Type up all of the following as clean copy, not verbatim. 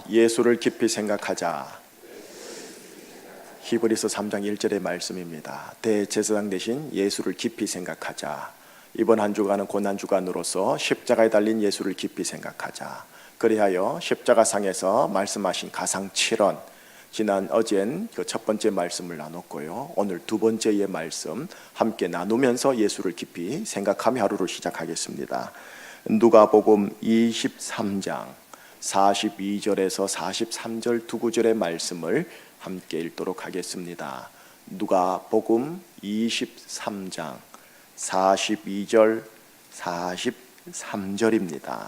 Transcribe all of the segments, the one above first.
예수를 깊이 생각하자. 히브리서 3장 1절의 말씀입니다. 대제사장 대신 예수를 깊이 생각하자. 이번 한 주간은 고난주간으로서 십자가에 달린 예수를 깊이 생각하자. 그리하여 십자가상에서 말씀하신 가상 7원, 어젠 그 첫 번째 말씀을 나눴고요. 오늘 두 번째의 말씀 함께 나누면서 예수를 깊이 생각하며 하루를 시작하겠습니다. 누가복음 23장 42절에서 43절 두 구절의 말씀을 함께 읽도록 하겠습니다. 누가복음 23장 42절 43절입니다.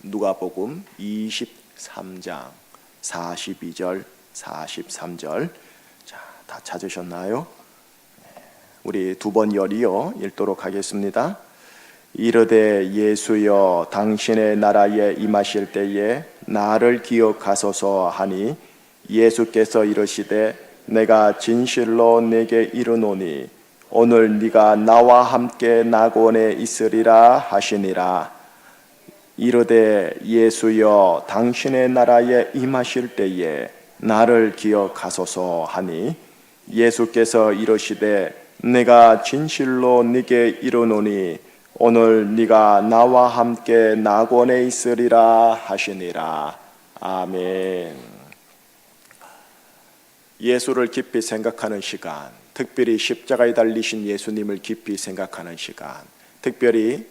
누가복음 23장 42절 43절. 자, 다 찾으셨나요? 우리 두 번 열이요 읽도록 하겠습니다. 이르되 예수여 당신의 나라에 임하실 때에 나를 기억하소서 하니 예수께서 이르시되 내가 진실로 네게 이르노니 오늘 네가 나와 함께 낙원에 있으리라 하시니라. 이르되 예수여 당신의 나라에 임하실 때에 나를 기억하소서 하니 예수께서 이르시되 내가 진실로 네게 이르노니 오늘 네가 나와 함께 낙원에 있으리라 하시니라. 아멘. 예수를 깊이 생각하는 시간, 특별히 십자가에 달리신 예수님을 깊이 생각하는 시간, 특별히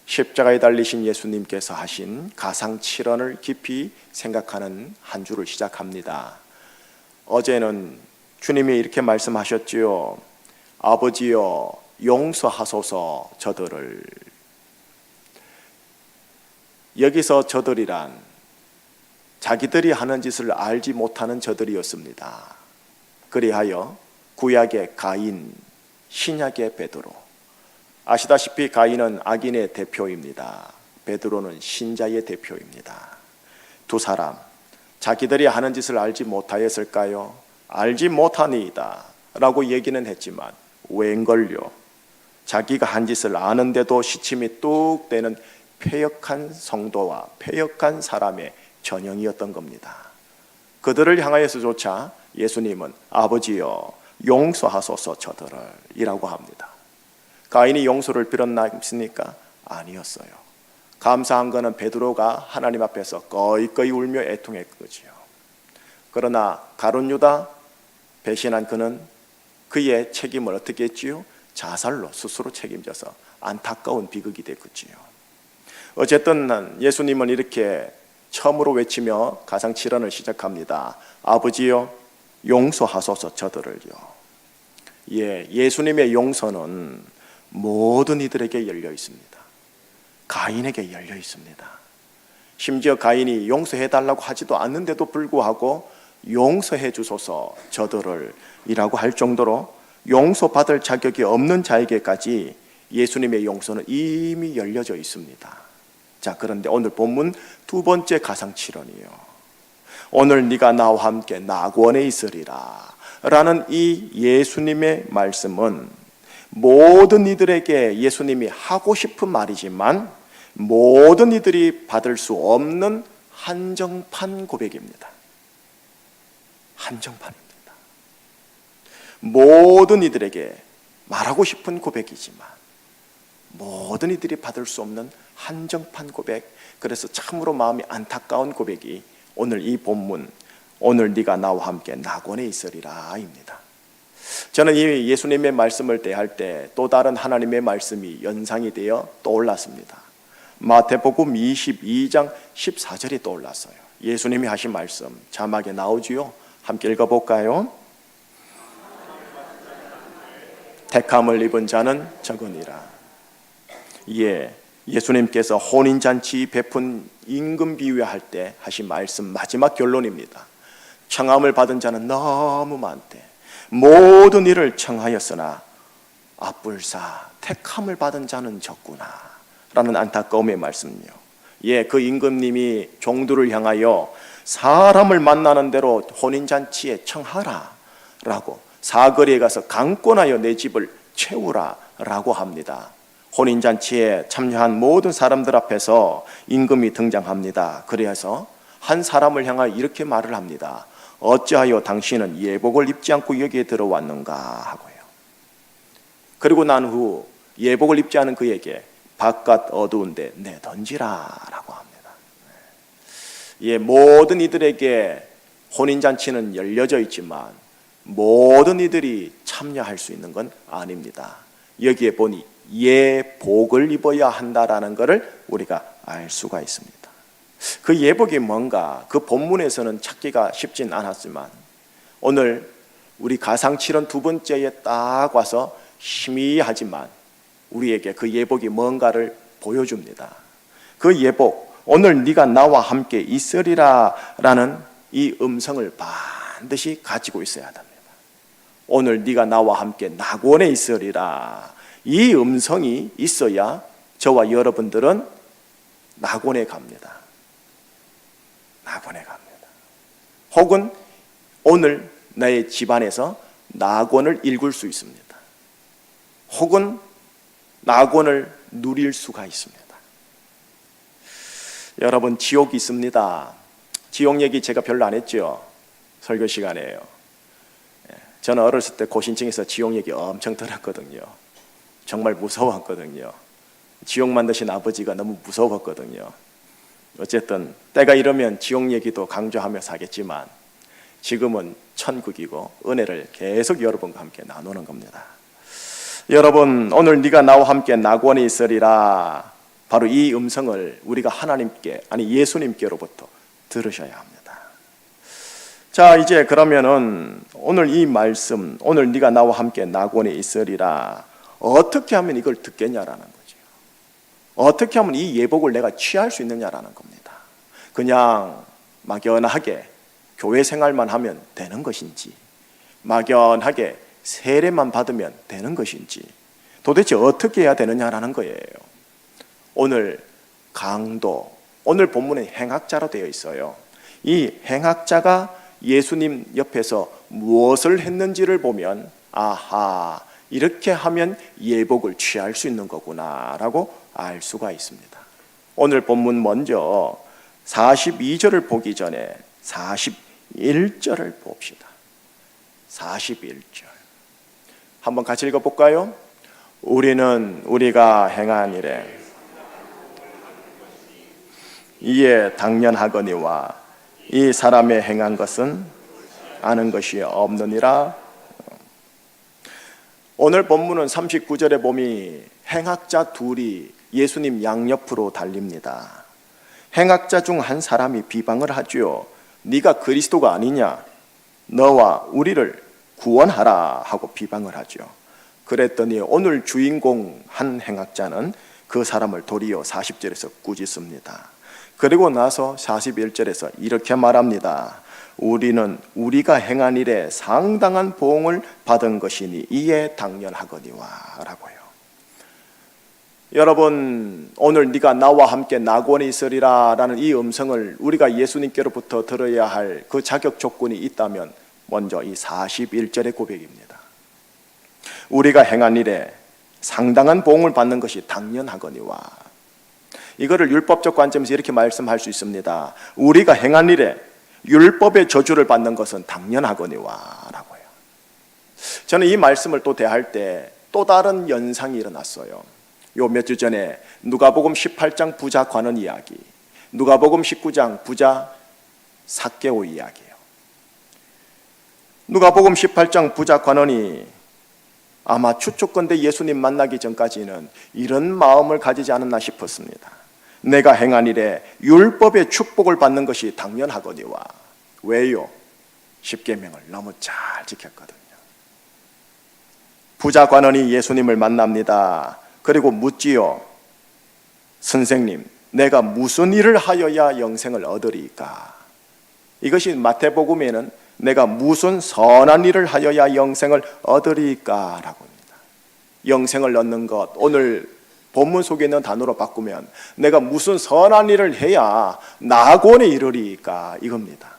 십자가에 달리신 예수님께서 하신 가상 7원을 깊이 생각하는 한 주를 시작합니다. 어제는 주님이 이렇게 말씀하셨지요. 아버지여 용서하소서 저들을. 여기서 저들이란 자기들이 하는 짓을 알지 못하는 저들이었습니다. 그리하여 구약의 가인, 신약의 베드로. 아시다시피 가인은 악인의 대표입니다. 베드로는 신자의 대표입니다. 두 사람 자기들이 하는 짓을 알지 못하였을까요? 알지 못하니이다 라고 얘기는 했지만 웬걸요? 자기가 한 짓을 아는데도 시침이 뚝 떼는 패역한 성도와 패역한 사람의 전형이었던 겁니다. 그들을 향하여서조차 예수님은 아버지여 용서하소서 저들을 이라고 합니다. 가인이 용서를 빌었습니까? 아니었어요. 감사한 것은 베드로가 하나님 앞에서 꺼이꺼이 울며 애통했거지요. 그러나 가룟 유다 배신한 그는 그의 책임을 어떻게 했지요? 자살로 스스로 책임져서 안타까운 비극이 됐겠지요. 어쨌든 예수님은 이렇게 처음으로 외치며 가상 7원을 시작합니다. 아버지여 용서하소서 저들을요. 예수님의 용서는 모든 이들에게 열려 있습니다. 가인에게 열려 있습니다. 심지어 가인이 용서해달라고 하지도 않는데도 불구하고 용서해 주소서 저들을 이라고 할 정도로 용서받을 자격이 없는 자에게까지 예수님의 용서는 이미 열려져 있습니다. 자, 그런데 오늘 본문 두 번째 가상 7원이요. 오늘 네가 나와 함께 낙원에 있으리라 라는 이 예수님의 말씀은 모든 이들에게 예수님이 하고 싶은 말이지만 모든 이들이 받을 수 없는 한정판 고백입니다. 한정판입니다. 모든 이들에게 말하고 싶은 고백이지만 모든 이들이 받을 수 없는 한정판 고백, 그래서 참으로 마음이 안타까운 고백이 오늘 이 본문 오늘 네가 나와 함께 낙원에 있으리라 입니다. 저는 이 예수님의 말씀을 대할 때 또 다른 하나님의 말씀이 연상이 되어 떠올랐습니다. 마태복음 22장 14절이 떠올랐어요. 예수님이 하신 말씀 자막에 나오지요. 함께 읽어볼까요? 택함을 입은 자는 적으니라. 예수님께서 혼인잔치 베푼 임금 비유할 때 하신 말씀 마지막 결론입니다. 청함을 받은 자는 너무 많대. 모든 일을 청하였으나 앞불사 택함을 받은 자는 적구나 라는 안타까움의 말씀이요. 그 임금님이 종들을 향하여 사람을 만나는 대로 혼인잔치에 청하라 라고, 사거리에 가서 강권하여 내 집을 채우라 라고 합니다. 혼인잔치에 참여한 모든 사람들 앞에서 임금이 등장합니다. 그래서 한 사람을 향하여 이렇게 말을 합니다. 어찌하여 당신은 예복을 입지 않고 여기에 들어왔는가 하고요. 그리고 난 후 예복을 입지 않은 그에게 바깥 어두운데 내던지라라고 합니다. 모든 이들에게 혼인잔치는 열려져 있지만 모든 이들이 참여할 수 있는 건 아닙니다. 여기에 보니 예복을 입어야 한다라는 것을 우리가 알 수가 있습니다. 그 예복이 뭔가 그 본문에서는 찾기가 쉽진 않았지만 오늘 우리 가상칠언 두 번째에 딱 와서 희미하지만 우리에게 그 예복이 뭔가를 보여줍니다. 그 예복, 오늘 네가 나와 함께 있으리라 라는 이 음성을 반드시 가지고 있어야 됩니다. 오늘 네가 나와 함께 낙원에 있으리라, 이 음성이 있어야 저와 여러분들은 낙원에 갑니다. 낙원에 갑니다. 혹은 오늘 나의 집안에서 낙원을 읽을 수 있습니다. 혹은 낙원을 누릴 수가 있습니다. 여러분, 지옥이 있습니다. 지옥 얘기 제가 별로 안 했죠. 설교 시간에요. 저는 어렸을 때 고신청에서 지옥 얘기 엄청 들었거든요. 정말 무서웠거든요. 지옥 만드신 아버지가 너무 무서웠거든요. 어쨌든 때가 이러면 지옥 얘기도 강조하며 사겠지만 지금은 천국이고 은혜를 계속 여러분과 함께 나누는 겁니다. 여러분, 오늘 네가 나와 함께 낙원에 있으리라, 바로 이 음성을 우리가 하나님께, 아니 예수님께로부터 들으셔야 합니다. 자, 이제 그러면은 오늘 이 말씀, 오늘 네가 나와 함께 낙원에 있으리라, 어떻게 하면 이걸 듣겠냐라는 거죠. 어떻게 하면 이 예복을 내가 취할 수 있느냐라는 겁니다. 그냥 막연하게 교회 생활만 하면 되는 것인지, 막연하게 세례만 받으면 되는 것인지, 도대체 어떻게 해야 되느냐라는 거예요. 오늘 강도, 오늘 본문에 행악자로 되어 있어요. 이 행악자가 예수님 옆에서 무엇을 했는지를 보면 아하, 이렇게 하면 예복을 취할 수 있는 거구나라고 알 수가 있습니다. 오늘 본문 먼저 42절을 보기 전에 41절을 봅시다. 41절 한번 같이 읽어볼까요? 우리는 우리가 행한 일에 이에 당연하거니와 이 사람의 행한 것은 아는 것이 없느니라. 오늘 본문은 39절에 보면 행악자 둘이 예수님 양옆으로 달립니다. 행악자 중 한 사람이 비방을 하죠. 네가 그리스도가 아니냐, 너와 우리를 구원하라 하고 비방을 하죠. 그랬더니 오늘 주인공 한 행악자는 그 사람을 도리어 40절에서 꾸짖습니다. 그리고 나서 41절에서 이렇게 말합니다. 우리는 우리가 행한 일에 상당한 보응을 받은 것이니 이에 당연하거니와 라고요. 여러분, 오늘 네가 나와 함께 낙원에 있으리라 라는 이 음성을 우리가 예수님께로부터 들어야 할 그 자격 조건이 있다면 먼저 이 41절의 고백입니다. 우리가 행한 일에 상당한 보응을 받는 것이 당연하거니와. 이거를 율법적 관점에서 이렇게 말씀할 수 있습니다. 우리가 행한 일에 율법의 저주를 받는 것은 당연하거니와 라고요. 저는 이 말씀을 또 대할 때 또 다른 연상이 일어났어요. 요 몇 주 전에 누가복음 18장 부자 관원 이야기, 누가복음 19장 부자 삭개오 이야기예요. 누가복음 18장 부자 관원이 아마 추측건대 예수님 만나기 전까지는 이런 마음을 가지지 않았나 싶었습니다. 내가 행한 일에 율법의 축복을 받는 것이 당연하거니와. 왜요? 십계명을 너무 잘 지켰거든요. 부자 관원이 예수님을 만납니다. 그리고 묻지요. 선생님, 내가 무슨 일을 하여야 영생을 얻으리까? 이것이 마태복음에는 내가 무슨 선한 일을 하여야 영생을 얻으리까? 라고 합니다. 영생을 얻는 것, 오늘 본문 속에 있는 단어로 바꾸면 내가 무슨 선한 일을 해야 낙원에 이르리까? 이겁니다.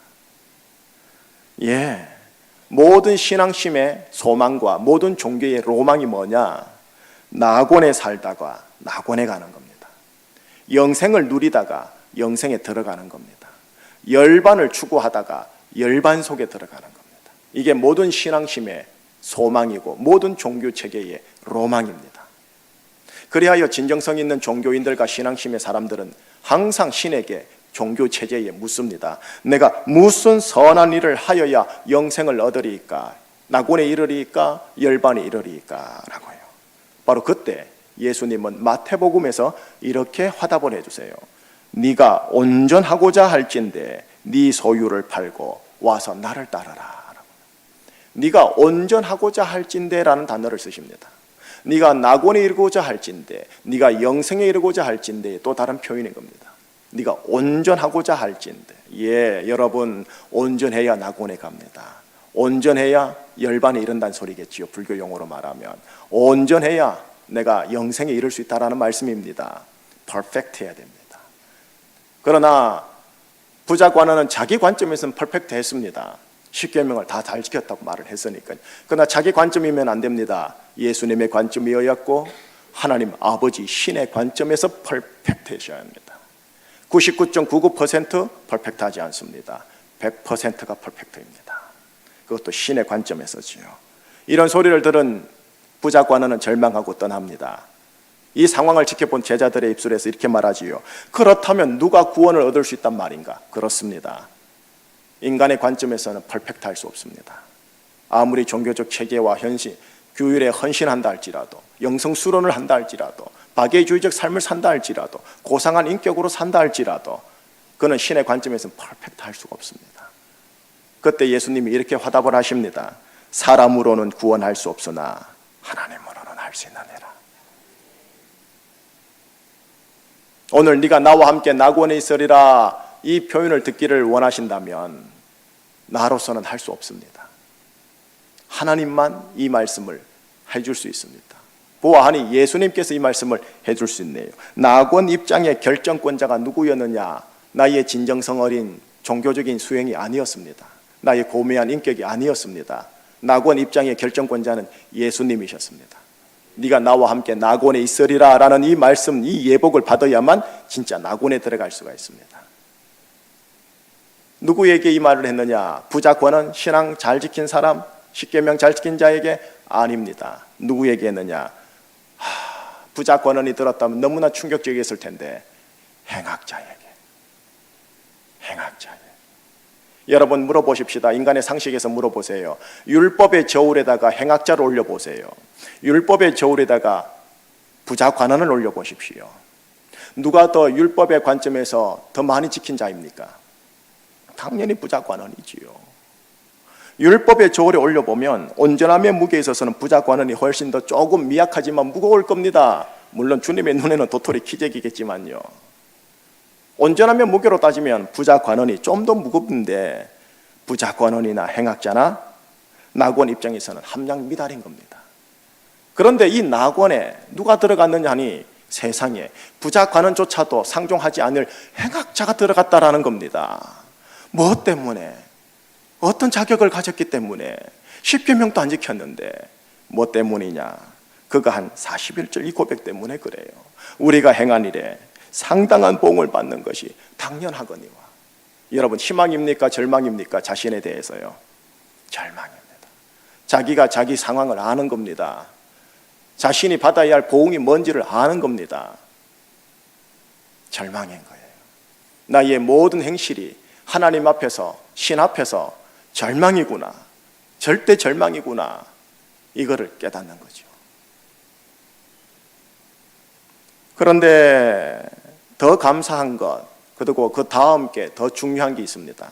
모든 신앙심의 소망과 모든 종교의 로망이 뭐냐? 낙원에 살다가 낙원에 가는 겁니다. 영생을 누리다가 영생에 들어가는 겁니다. 열반을 추구하다가 열반 속에 들어가는 겁니다. 이게 모든 신앙심의 소망이고 모든 종교체계의 로망입니다. 그리하여 진정성 있는 종교인들과 신앙심의 사람들은 항상 신에게 종교체제에 묻습니다. 내가 무슨 선한 일을 하여야 영생을 얻으리이까? 낙원에 이르리이까? 열반에 이르리이까? 라고요. 바로 그때 예수님은 마태복음에서 이렇게 화답을 해주세요. 네가 온전하고자 할진대 네 소유를 팔고 와서 나를 따르라. 네가 온전하고자 할진대라는 단어를 쓰십니다. 네가 낙원에 이르고자 할진대, 네가 영생에 이르고자 할진대의 또 다른 표현인 겁니다. 네가 온전하고자 할진대. 예, 여러분 온전해야 낙원에 갑니다. 온전해야 열반에 이른다는 소리겠지요. 불교 용어로 말하면 온전해야 내가 영생에 이를 수 있다라는 말씀입니다. 퍼펙트 해야 됩니다. 그러나 부자 관원은 자기 관점에서는 퍼펙트 했습니다. 십계명을 다 잘 지켰다고 말을 했으니까요. 그러나 자기 관점이면 안 됩니다. 예수님의 관점이었고 하나님 아버지 신의 관점에서 퍼펙트 하셔야 합니다. 99.99% 퍼펙트하지 않습니다. 100%가 퍼펙트입니다. 그것도 신의 관점에서지요. 이런 소리를 들은 부자 관원은 절망하고 떠납니다. 이 상황을 지켜본 제자들의 입술에서 이렇게 말하지요. 그렇다면 누가 구원을 얻을 수 있단 말인가? 그렇습니다. 인간의 관점에서는 퍼펙트할 수 없습니다. 아무리 종교적 체계와 현실, 규율에 헌신한다 할지라도, 영성수론을 한다 할지라도, 박애주의적 삶을 산다 할지라도, 고상한 인격으로 산다 할지라도 그는 신의 관점에서는 퍼펙트할 수가 없습니다. 그때 예수님이 이렇게 화답을 하십니다. 사람으로는 구원할 수 없으나 하나님으로는 할 수 있느니라. 오늘 네가 나와 함께 낙원에 있으리라 이 표현을 듣기를 원하신다면 나로서는 할 수 없습니다. 하나님만 이 말씀을 해줄 수 있습니다. 보아하니 예수님께서 이 말씀을 해줄 수 있네요. 낙원 입장의 결정권자가 누구였느냐? 나의 진정성 어린 종교적인 수행이 아니었습니다. 나의 고매한 인격이 아니었습니다. 낙원 입장의 결정권자는 예수님이셨습니다. 네가 나와 함께 낙원에 있으리라 라는 이 말씀, 이 예복을 받아야만 진짜 낙원에 들어갈 수가 있습니다. 누구에게 이 말을 했느냐? 부자 관원, 신앙 잘 지킨 사람, 십계명 잘 지킨 자에게? 아닙니다. 누구에게 했느냐? 부자 관원이 들었다면 너무나 충격적이었을 텐데 행악자에게. 여러분 물어보십시다. 인간의 상식에서 물어보세요. 율법의 저울에다가 행악자를 올려보세요. 율법의 저울에다가 부자 관원을 올려보십시오. 누가 더 율법의 관점에서 더 많이 지킨 자입니까? 당연히 부자 관원이지요. 율법의 저울에 올려보면 온전함의 무게에 있어서는 부자 관원이 훨씬 더 조금 미약하지만 무거울 겁니다. 물론 주님의 눈에는 도토리 키재기겠지만요. 온전함의 무게로 따지면 부자 관원이 좀 더 무겁는데 부자 관원이나 행악자나 낙원 입장에서는 함량 미달인 겁니다. 그런데 이 낙원에 누가 들어갔느냐 하니 세상에 부자 관원조차도 상종하지 않을 행악자가 들어갔다라는 겁니다. 뭐 때문에? 어떤 자격을 가졌기 때문에? 십계명도 안 지켰는데 뭐 때문이냐? 그가 한 41절 이 고백 때문에 그래요. 우리가 행한 일에 상당한 보응을 받는 것이 당연하거니와. 여러분 희망입니까? 절망입니까? 자신에 대해서요. 절망입니다. 자기가 자기 상황을 아는 겁니다. 자신이 받아야 할 보응이 뭔지를 아는 겁니다. 절망인 거예요. 나의 모든 행실이 하나님 앞에서, 신 앞에서 절망이구나, 절대 절망이구나, 이거를 깨닫는 거죠. 그런데 더 감사한 것, 그리고 그 다음 게 더 중요한 게 있습니다.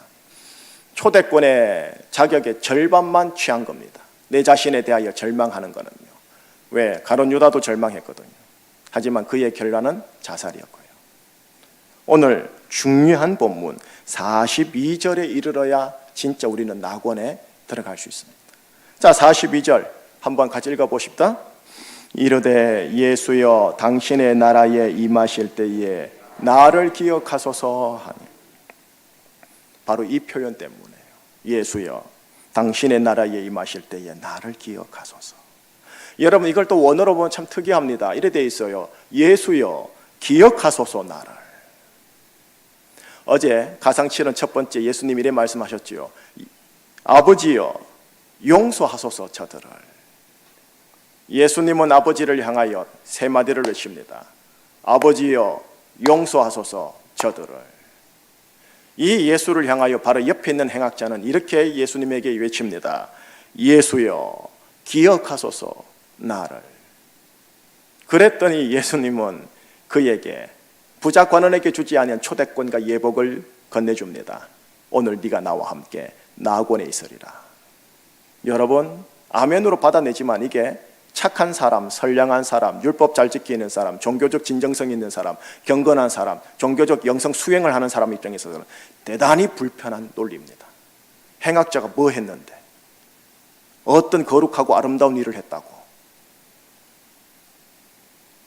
초대권의 자격의 절반만 취한 겁니다. 내 자신에 대하여 절망하는 거는요. 왜? 가룟 유다도 절망했거든요. 하지만 그의 결론은 자살이었고요. 오늘 중요한 본문 42절에 이르러야 진짜 우리는 낙원에 들어갈 수 있습니다. 자, 42절 한번 같이 읽어보십시다. 이르되 예수여 당신의 나라에 임하실 때에 나를 기억하소서 하니. 바로 이 표현 때문에요. 예수여 당신의 나라에 임하실 때에 나를 기억하소서. 여러분 이걸 또 원어로 보면 참 특이합니다. 이래 돼 있어요. 예수여 기억하소서 나를. 어제 가상칠은 첫 번째 예수님 이래 말씀하셨지요. 아버지여 용서하소서 저들을. 예수님은 아버지를 향하여 세 마디를 외칩니다. 아버지여 용서하소서 저들을. 이 예수를 향하여 바로 옆에 있는 행악자는 이렇게 예수님에게 외칩니다. 예수여 기억하소서 나를. 그랬더니 예수님은 그에게 부자 관원에게 주지 아니한 초대권과 예복을 건네줍니다. 오늘 네가 나와 함께 나곤에 있으리라. 여러분 아멘으로 받아내지만 이게 착한 사람, 선량한 사람, 율법 잘 지키는 사람, 종교적 진정성 있는 사람, 경건한 사람, 종교적 영성 수행을 하는 사람 입장에서는 대단히 불편한 논리입니다. 행악자가 뭐 했는데 어떤 거룩하고 아름다운 일을 했다고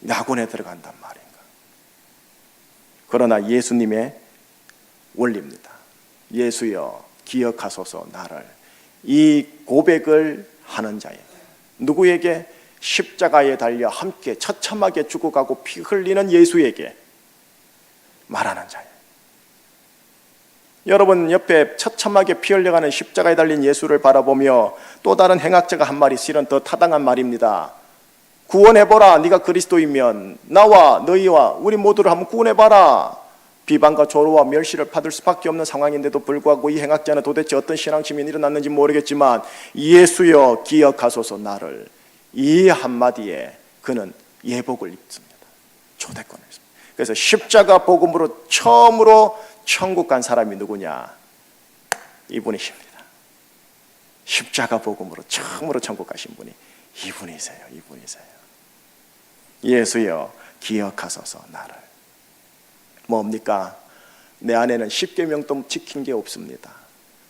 낙원에 들어간단 말인가. 그러나 예수님의 원리입니다. 예수여 기억하소서 나를. 이 고백을 하는 자에게, 누구에게? 십자가에 달려 함께 처참하게 죽어가고 피 흘리는 예수에게 말하는 자예요. 여러분 옆에 처참하게 피 흘려가는 십자가에 달린 예수를 바라보며 또 다른 행악자가 한 말이 실은 더 타당한 말입니다. 구원해보라. 네가 그리스도이면 나와 너희와 우리 모두를 한번 구원해봐라. 비방과 조로와 멸시를 받을 수밖에 없는 상황인데도 불구하고 이 행악자는 도대체 어떤 신앙심이 일어났는지 모르겠지만 예수여 기억하소서 나를. 이 한마디에 그는 예복을 입습니다. 초대권을 입습니다. 그래서 십자가 복음으로 처음으로 천국 간 사람이 누구냐? 이분이십니다. 십자가 복음으로 처음으로 천국 가신 분이 이분이세요. 예수여 기억하소서 나를. 뭡니까? 내 안에는 십계명도 지킨 게 없습니다.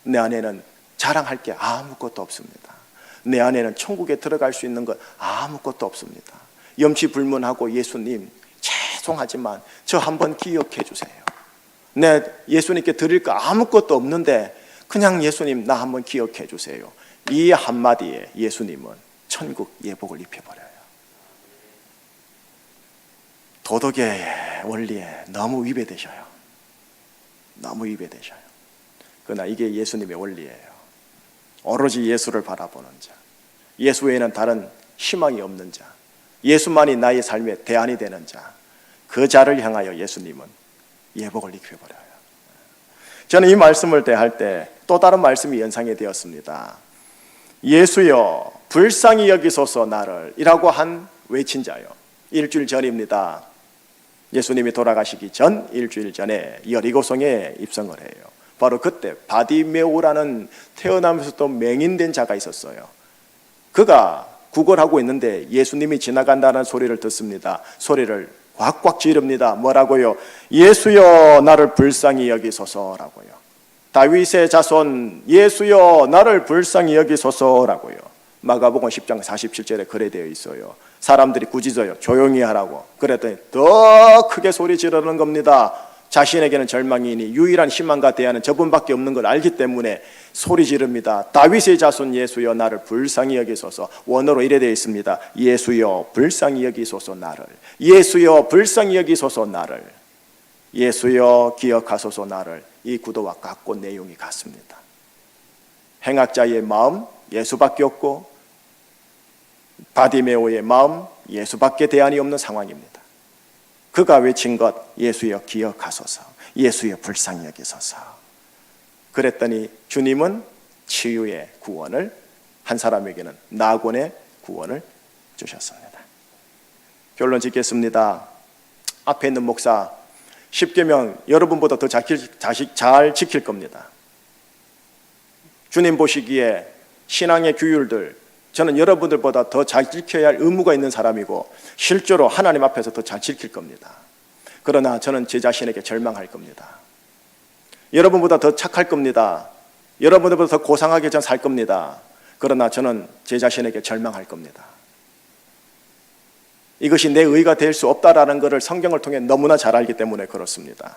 내 안에는 자랑할 게 아무것도 없습니다. 내 안에는 천국에 들어갈 수 있는 것 아무것도 없습니다. 염치불문하고 예수님 죄송하지만 저 한번 기억해 주세요. 내 예수님께 드릴 거 아무것도 없는데 그냥 예수님 나 한번 기억해 주세요. 이 한마디에 예수님은 천국 예복을 입혀버려요. 도덕의 원리에 너무 위배되셔요. 그러나 이게 예수님의 원리예요. 오로지 예수를 바라보는 자, 예수 외에는 다른 희망이 없는 자, 예수만이 나의 삶의 대안이 되는 자, 그 자를 향하여 예수님은 예복을 입혀버려요. 저는 이 말씀을 대할 때 또 다른 말씀이 연상이 되었습니다. 예수여 불쌍히 여기소서 나를 이라고 한 외친 자요. 일주일 전입니다. 예수님이 돌아가시기 전 일주일 전에 여리고성에 입성을 해요. 바로 그때 바디메오라는 태어나면서도 맹인된 자가 있었어요. 그가 구걸하고 있는데 예수님이 지나간다는 소리를 듣습니다. 소리를 꽉꽉 지릅니다. 뭐라고요? 예수여 나를 불쌍히 여기소서라고요. 다윗의 자손 예수여 나를 불쌍히 여기소서라고요. 마가복음 10장 47절에 그래 되어 있어요. 사람들이 꾸짖어요. 조용히 하라고. 그랬더니 더 크게 소리 지르는 겁니다. 자신에게는 절망이니 유일한 희망과 대안은 저분밖에 없는 걸 알기 때문에 소리 지릅니다. 다윗의 자손 예수여 나를 불쌍히 여기소서. 원어로 이래 되어 있습니다. 예수여 불쌍히 여기소서 나를. 예수여 불쌍히 여기소서 나를. 예수여 기억하소서 나를. 이 구도와 같고 내용이 같습니다. 행악자의 마음 예수밖에 없고 바디메오의 마음 예수밖에 대안이 없는 상황입니다. 그가 외친 것 예수여 기억하소서. 예수여 불쌍히 여기소서. 그랬더니 주님은 치유의 구원을, 한 사람에게는 낙원의 구원을 주셨습니다. 결론 짓겠습니다. 앞에 있는 목사 10계명 여러분보다 더 잘 지킬 겁니다. 주님 보시기에 신앙의 규율들 저는 여러분들보다 더 잘 지켜야 할 의무가 있는 사람이고 실제로 하나님 앞에서 더 잘 지킬 겁니다. 그러나 저는 제 자신에게 절망할 겁니다. 여러분보다 더 착할 겁니다. 여러분들보다 더 고상하게 전 살 겁니다. 그러나 저는 제 자신에게 절망할 겁니다. 이것이 내 의가 될 수 없다라는 것을 성경을 통해 너무나 잘 알기 때문에 그렇습니다.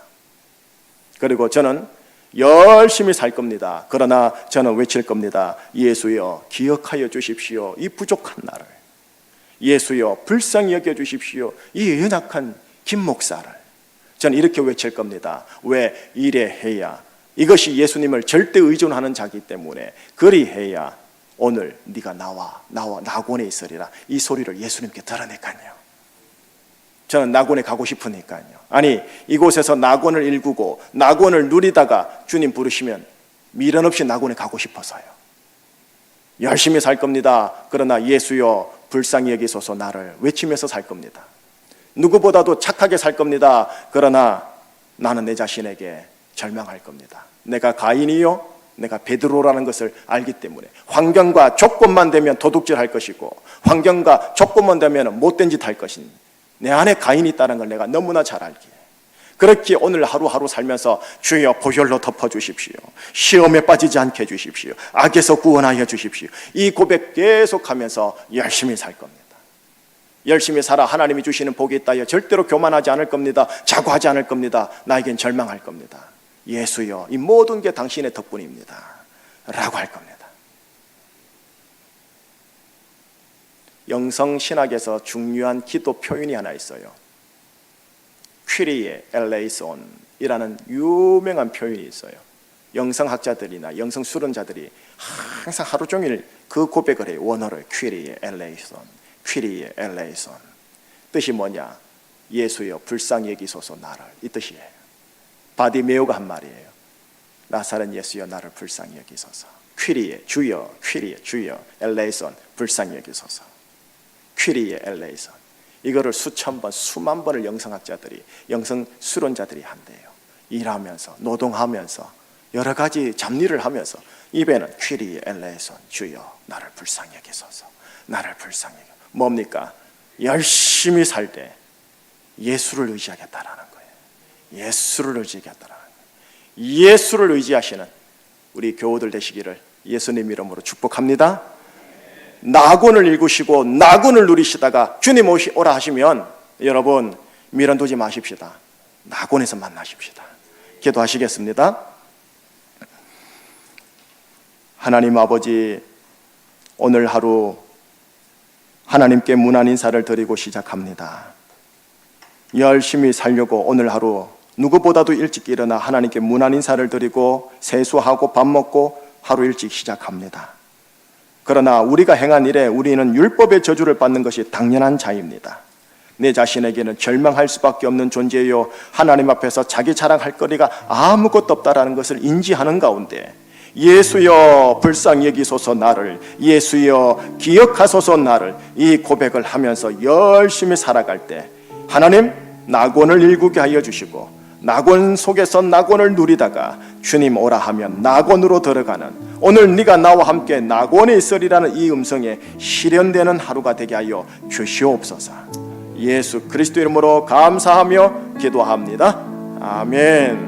그리고 저는 열심히 살 겁니다. 그러나 저는 외칠 겁니다. 예수여 기억하여 주십시오. 이 부족한 나를. 예수여 불쌍히 여겨주십시오. 이 연약한 김 목사를. 저는 이렇게 외칠 겁니다. 왜? 이래해야, 이것이 예수님을 절대 의존하는 자기 때문에 그리해야 오늘 네가 나와 낙원에 있으리라, 이 소리를 예수님께 들으니까요. 저는 낙원에 가고 싶으니까요. 아니, 이곳에서 낙원을 일구고 낙원을 누리다가 주님 부르시면 미련 없이 낙원에 가고 싶어서요. 열심히 살 겁니다. 그러나 예수여 불쌍히 여기소서 나를 외치면서 살 겁니다. 누구보다도 착하게 살 겁니다. 그러나 나는 내 자신에게 절망할 겁니다. 내가 가인이요, 내가 베드로라는 것을 알기 때문에 환경과 조건만 되면 도둑질할 것이고 환경과 조건만 되면 못된 짓 할 것인, 내 안에 가인이 있다는 걸 내가 너무나 잘 알기에 그렇게 오늘 하루하루 살면서 주여 보혈로 덮어주십시오, 시험에 빠지지 않게 해주십시오, 악에서 구원하여 주십시오, 이 고백 계속하면서 열심히 살 겁니다. 열심히 살아 하나님이 주시는 복이 있다 하여 절대로 교만하지 않을 겁니다. 자고하지 않을 겁니다. 나에겐 절망할 겁니다. 예수여 이 모든 게 당신의 덕분입니다 라고 할 겁니다. 영성신학에서 중요한 기도 표현이 하나 있어요. 퀴리에 엘레이손이라는 유명한 표현이 있어요. 영성학자들이나 영성수련자들이 항상 하루 종일 그 고백을 해요. 원어를 퀴리에 엘레이손, 퀴리에 엘레이손. 뜻이 뭐냐? 예수여 불쌍히 여기소서 나를, 이 뜻이에요. 바디메오가 한 말이에요. 나사렛 예수여 나를 불쌍히 여기소서. 퀴리에 주여, 퀴리에 주여, 엘레이손 불쌍히 여기소서. 퀴리에 엘레이손. 이거를 수천 번, 수만 번을 영성학자들이, 영성수론자들이 한대요. 일하면서, 노동하면서, 여러 가지 잡일을 하면서 입에는 퀴리에 엘레이손 주여 나를 불쌍히 여기소서, 나를 불쌍히 여기소서. 뭡니까? 열심히 살 때 예수를 의지하겠다라는 거예요. 예수를 의지하겠다라는 거예요. 예수를 의지하시는 우리 교우들 되시기를 예수님 이름으로 축복합니다. 낙원을 일구시고 낙원을 누리시다가 주님 오라 하시면 여러분 미련 두지 마십시다. 낙원에서 만나십시다. 기도하시겠습니다. 하나님 아버지, 오늘 하루 하나님께 문안 인사를 드리고 시작합니다. 열심히 살려고 오늘 하루 누구보다도 일찍 일어나 하나님께 문안 인사를 드리고 세수하고 밥 먹고 하루 일찍 시작합니다. 그러나 우리가 행한 일에 우리는 율법의 저주를 받는 것이 당연한 자입니다. 내 자신에게는 절망할 수밖에 없는 존재요, 하나님 앞에서 자기 자랑할 거리가 아무것도 없다라는 것을 인지하는 가운데 예수여 불쌍히 여기소서 나를, 예수여 기억하소서 나를, 이 고백을 하면서 열심히 살아갈 때 하나님 낙원을 일구게 하여 주시고 낙원 속에서 낙원을 누리다가 주님 오라 하면 낙원으로 들어가는, 오늘 네가 나와 함께 낙원에 있으리라는 이 음성에 실현되는 하루가 되게 하여 주시옵소서. 예수 그리스도 이름으로 감사하며 기도합니다. 아멘.